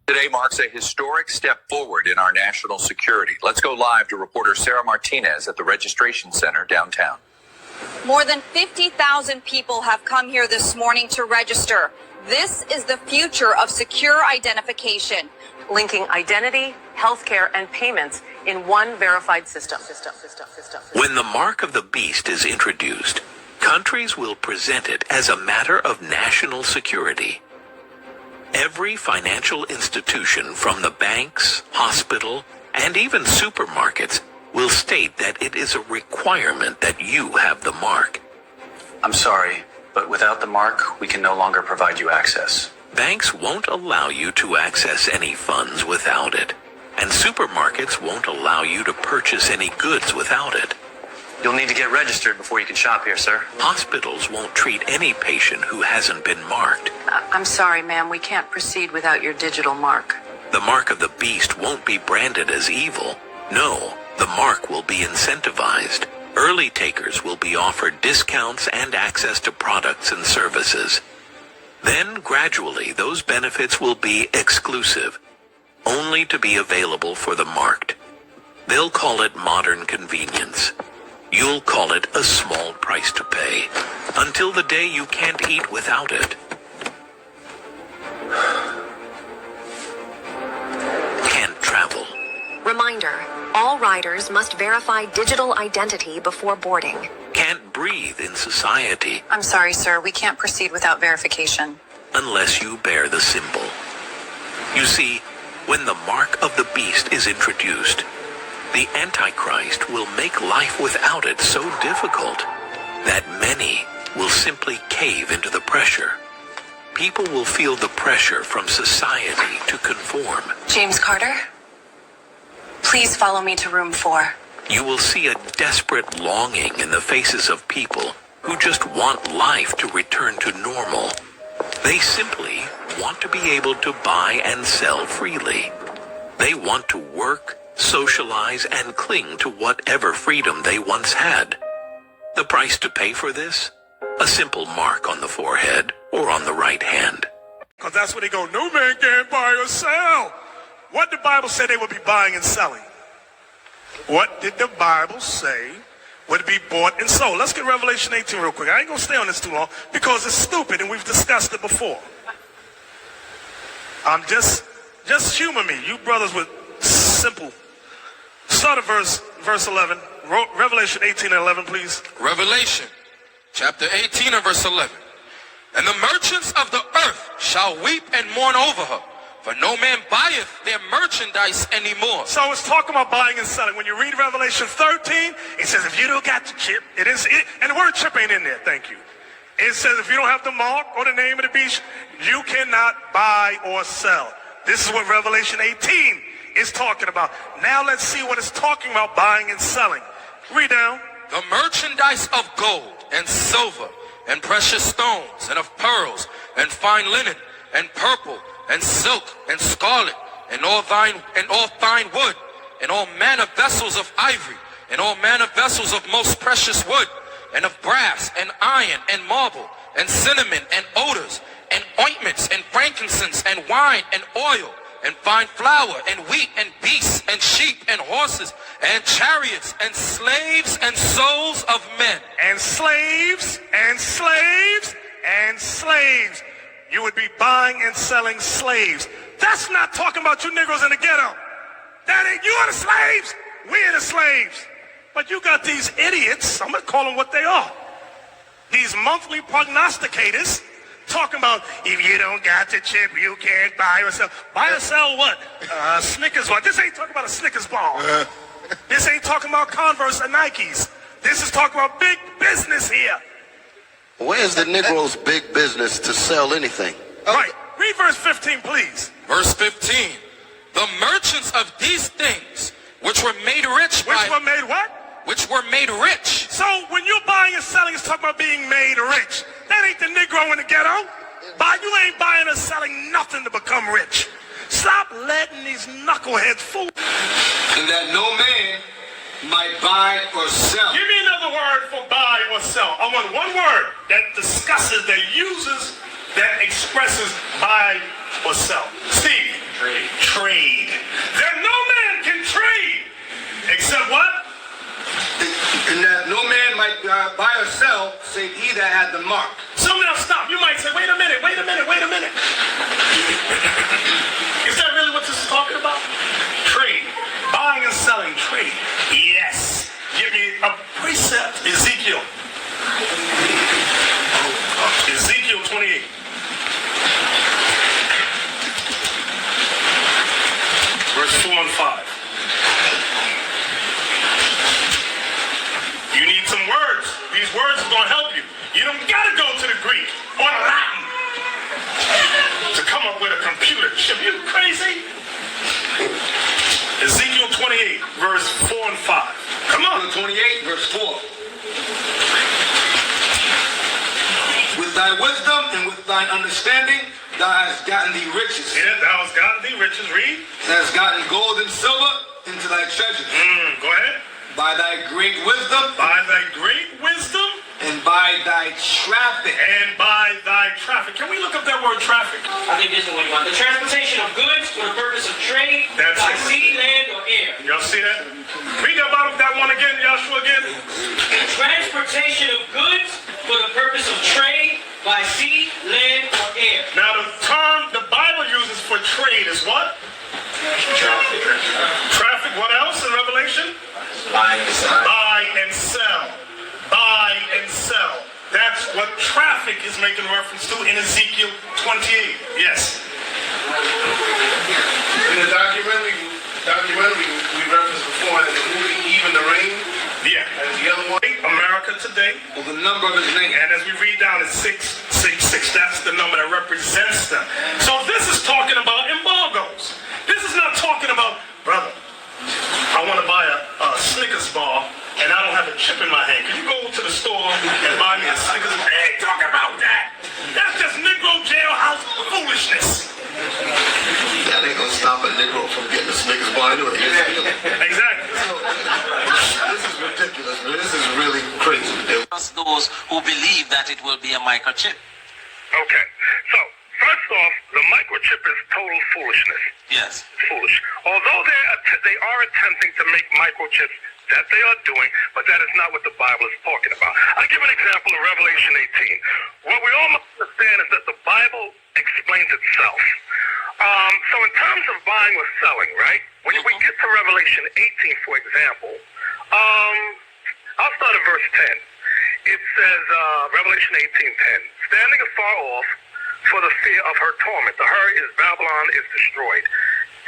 Today marks a historic step forward in our national security. Let's go live to reporter Sarah Martinez at the registration center downtown. More than 50,000 people have come here this morning to register. This is the future of secure identification, linking identity, healthcare, and payments in one verified system. When the mark of the beast is introduced, countries will present it as a matter of national security. Every financial institution, from the banks, hospital, and even supermarkets, will state that it is a requirement that you have the mark. I'm sorry, but without the mark, we can no longer provide you access. Banks won't allow you to access any funds without it, and supermarkets won't allow you to purchase any goods without it. You'll need to get registered before you can shop here, sir. Hospitals won't treat any patient who hasn't been marked. I'm sorry, ma'am, we can't proceed without your digital mark. The mark of the beast won't be branded as evil. No, the mark will be incentivized. Early takers will be offered discounts and access to products and services. Then, gradually, those benefits will be exclusive, only to be available for the marked. They'll call it modern convenience. You'll call it a small price to pay, until the day you can't eat without it. Can't travel. Reminder, all riders must verify digital identity before boarding. Can't breathe in society. I'm sorry, sir, we can't proceed without verification. Unless you bear the symbol. You see, when the mark of the beast is introduced, the Antichrist will make life without it so difficult that many will simply cave into the pressure. People will feel the pressure from society to conform. James Carter, please follow me to room 4. You will see a desperate longing in the faces of people who just want life to return to normal. They simply want to be able to buy and sell freely. They want to work, socialize, and cling to whatever freedom they once had. The price to pay for this? A simple mark on the forehead or on the right hand. Because that's where they go, no man can buy or sell. What did the Bible say they would be buying and selling? What did the Bible say would be bought and sold? Let's get Revelation 18 real quick. I ain't going to stay on this too long because it's stupid and we've discussed it before. Just humor me. You brothers with simple. Start at verse 11. Revelation 18 and 11, please. Revelation chapter 18 and verse 11. And the merchants of the earth shall weep and mourn over her, for no man buyeth their merchandise anymore. So it's talking about buying and selling. When you read Revelation 13, it says if you don't got the chip, and the word chip ain't in there, thank you. It says if you don't have the mark or the name of the beast, you cannot buy or sell. This is what Revelation 18 is talking about. Now let's see what it's talking about buying and selling. Read down. The merchandise of gold and silver and precious stones and of pearls and fine linen and purple and silk and scarlet and all fine wood and all manner of vessels of ivory and all manner of vessels of most precious wood and of brass and iron and marble and cinnamon and odors and ointments and frankincense and wine and oil and fine flour and wheat and beasts and sheep and horses and chariots and slaves and souls of men. And slaves and slaves and slaves. You would be buying and selling slaves. That's not talking about you Negroes in the ghetto. That ain't, you are the slaves. We're the slaves. But you got these idiots, I'm going to call them what they are. These monthly prognosticators talking about if you don't got the chip, you can't buy or sell. Buy or sell what? Snickers bar. This ain't talking about a Snickers bar. This ain't talking about Converse or Nikes. This is talking about big business here. Where's the Negro's big business to sell anything? Right. Read verse 15, please. Verse 15. The merchants of these things, which were made rich Which were made what? Which were made rich. So when you're buying and selling, it's talking about being made rich. That ain't the Negro in the ghetto. You ain't buying or selling nothing to become rich. Stop letting these knuckleheads fool. And that no man might buy or sell. Give me another word for buy or sell. I want one word that discusses, that uses, that expresses buy or sell. Steve. Trade. trade. That no man can trade. Except what? And that no man might buy or sell save he that had the mark. So now stop. You might say, wait a minute. Is that really what this is talking about? Trade. Buying and selling. Trade. Yes. Give me a precept. Ezekiel 28. Verse 4 and 5. You need some words. These words are going to help you. You don't got to go to the Greek or the Latin to come up with a computer chip. You crazy? Ezekiel 28, verse 4 and 5. Come on. 28, verse 4. With thy wisdom and with thine understanding, thou hast gotten thee riches. Yeah, thou hast gotten thee riches. Read. Thou hast gotten gold and silver into thy treasures. Go ahead. By thy great wisdom. By thy great wisdom. And by thy traffic. And by thy traffic. Can we look up that word traffic? I think this is what you want. The transportation of goods for the purpose of trade That's by it. sea, land, or air. Y'all see that? Read that one again, Joshua, again. Transportation of goods for the purpose of trade by sea, land, or air. Now the term the Bible uses for trade is what? Traffic. What else in Revelation? Buy and sell. Buy and sell. Buy and sell. That's what traffic is making reference to in Ezekiel 28. Yes. In the documentary we referenced before in the movie Even the Rain. Yeah. As the other one. America today. Well, the number of his name. And as we read down, it's 666. That's the number that represents them. So this is talking about embargoes. This is not talking about, brother, I want to buy a Snickers bar and I don't have a chip in my hand. Can you go to the store and buy me a Snickers bar? I ain't talking about that. That's just Negro jailhouse foolishness. That ain't gonna stop a Negro from getting a Snickers bar anyway. Exactly. This is ridiculous, man. This is really crazy. Those who believe that it will be a microchip. Okay. So, first off, the microchip is total foolishness. Yes. Foolish. Although they are attempting to make microchips, that they are doing, but that is not what the Bible is talking about. I'll give an example in Revelation 18. What we all must understand is that the Bible explains itself. So in terms of buying or selling, right? When we get to Revelation 18, for example, I'll start at verse 10. It says, Revelation 18:10, standing afar off for the fear of her torment. The her is Babylon is destroyed.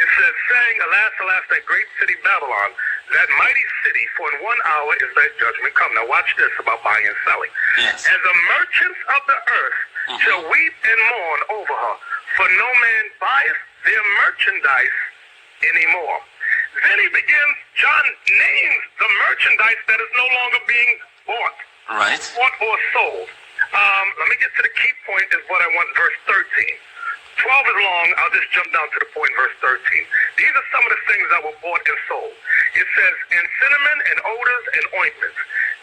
It says, saying, alas, alas, that great city Babylon, that mighty city, for in 1 hour is thy judgment come. Now watch this about buying and selling. Yes. And the merchants of the earth shall weep and mourn over her, for no man buyeth their merchandise anymore. Then he begins, John names the merchandise that is no longer being bought. Right. Bought or sold. Let me get to the key point is what I want, verse 13. 12 is long, I'll just jump down to the point, verse 13. These are some of the things that were bought and sold. It says, and cinnamon and odors and ointments,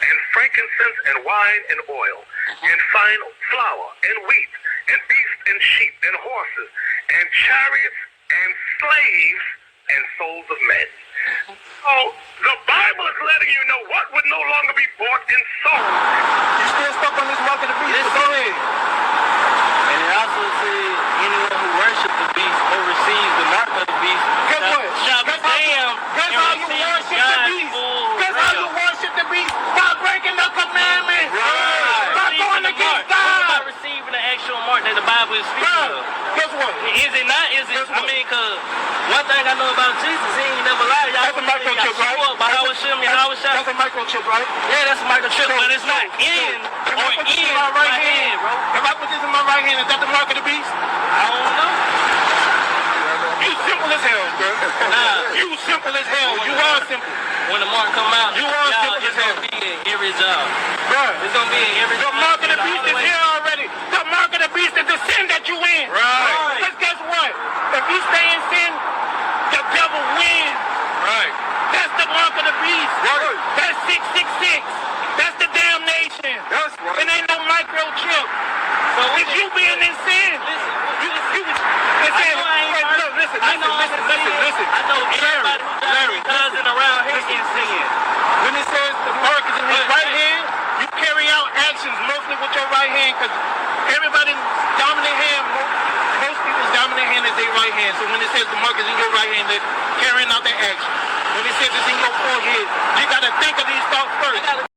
and frankincense and wine and oil, and fine flour and wheat, and beasts and sheep and horses, and chariots and slaves and souls of men. So the Bible is letting you know what would no longer be bought and sold. You still stuck on this mark of the beast? Go ahead. And it also says anyone who worships the beast or receives the mark of the beast Guess what? shall be damned Guess and how you receive worship the God's beast? full Guess how you wrath. worship the beast? By breaking the commandments. Right. By going Receiving the against mark. What God. about receiving the actual mark that the Bible is speaking of? Guess what? Is it not? Is it? Guess what? I mean, cause one thing I know about Jesus, he ain't never lied. Y'all That's a microchip, right? That's a microchip, right? Yeah, that's a microchip, So- but it's not in If or I put this in in my right my hand, hand, bro. if I put this in my right hand, is that the mark of the beast? I don't know. You simple as hell, bro. Nah. You simple as hell. You are simple. When the mark come out, You are y'all, simple it's as gonna be in every job. Bro, It's gonna be in every the job. mark of the You know, beast is always- here already. The mark of the beast is the sin that you in. Right. Because guess what? If you stay in sin, the devil wins. Right. That's the mark of the beast. Right. That's 666. That's the damnation. That's right. It ain't no microchip. So It's you being in sin. Listen, You I know I ain't listen, listen. I know everybody who got his cousin around here is singing. When it says the mark is in his right hand, you carry out actions mostly with your right hand, because everybody's dominant hand, most people's dominant hand is their right hand. So when it says the mark is in your right hand, they're carrying out their action. When it says it's in your forehead, you got to think of these thoughts first.